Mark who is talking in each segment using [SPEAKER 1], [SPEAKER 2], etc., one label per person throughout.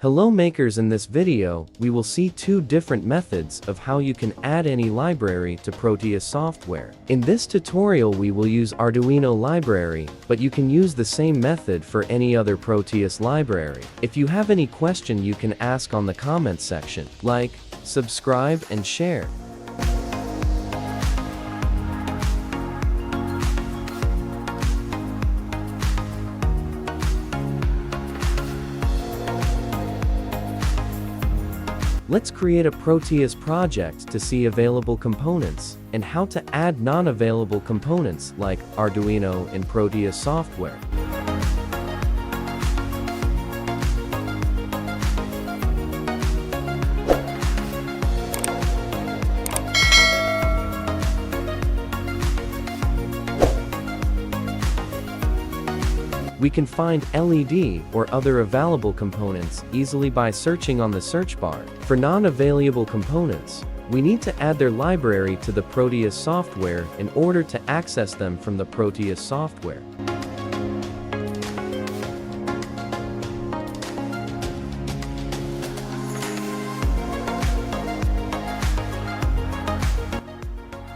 [SPEAKER 1] Hello makers, in this video, we will see two different methods of how you can add any library to Proteus software. In this tutorial we will use Arduino library, but you can use the same method for any other Proteus library. If you have any question you can ask on the comment section. Like, subscribe and share. Let's create a Proteus project to see available components, and how to add non-available components like Arduino in Proteus software. We can find LED or other available components easily by searching on the search bar. For non-available components, we need to add their library to the Proteus software in order to access them from the Proteus software.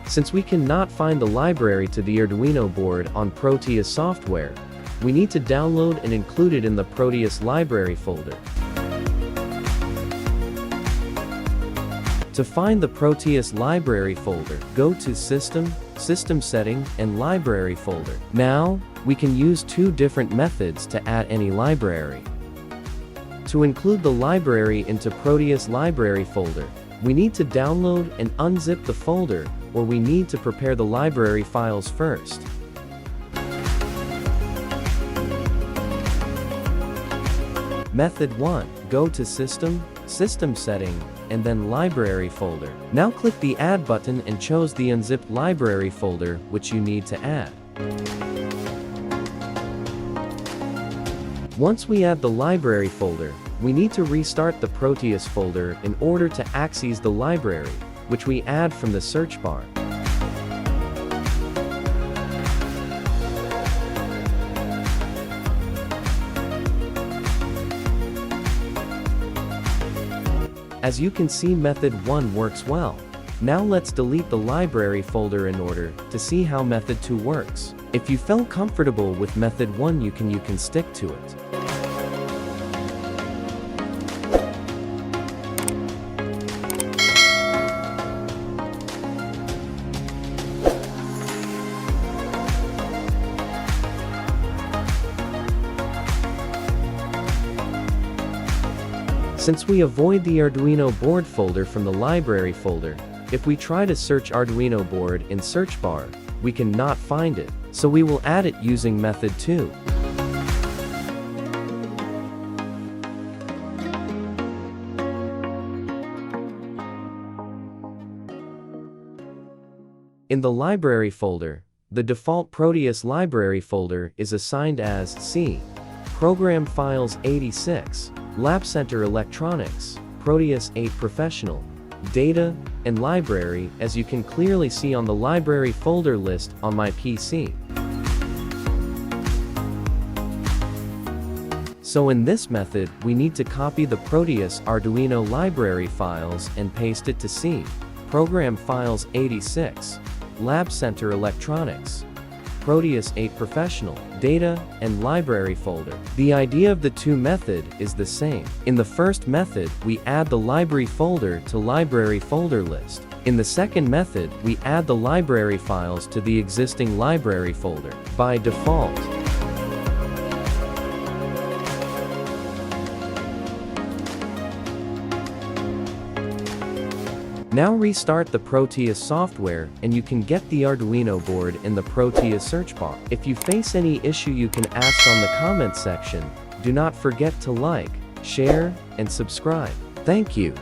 [SPEAKER 1] Since we cannot find the library to the Arduino board on Proteus software, we need to download and include it in the Proteus library folder. To find the Proteus library folder, go to System, System Setting, and Library folder. Now, we can use two different methods to add any library. To include the library into Proteus library folder, we need to download and unzip the folder, or we need to prepare the library files first. Method 1. Go to System, System Setting, and then Library folder. Now click the Add button and choose the unzipped library folder which you need to add. Once we add the library folder, we need to restart the Proteus folder in order to access the library, which we add from the search bar. As you can see, method 1 works well. Now let's delete the library folder in order to see how method 2 works. If you felt comfortable with method 1, you can stick to it. Since we avoid the Arduino board folder from the library folder, if we try to search Arduino board in search bar, we cannot find it, so we will add it using method 2. In the library folder, the default Proteus library folder is assigned as C. Program Files 86. Lab Center Electronics, Proteus 8 Professional, Data, and Library, as you can clearly see on the library folder list on my PC. So in this method, we need to copy the Proteus Arduino library files and paste it to C. Program Files 86, Lab Center Electronics, Proteus 8 Professional, Data, and Library folder. The idea of the two methods is the same. In the first method, we add the library folder to library folder list. In the second method, we add the library files to the existing library folder by default. Now restart the Proteus software and you can get the Arduino board in the Proteus search bar. If you face any issue you can ask on the comment section. Do not forget to like, share, and subscribe. Thank you.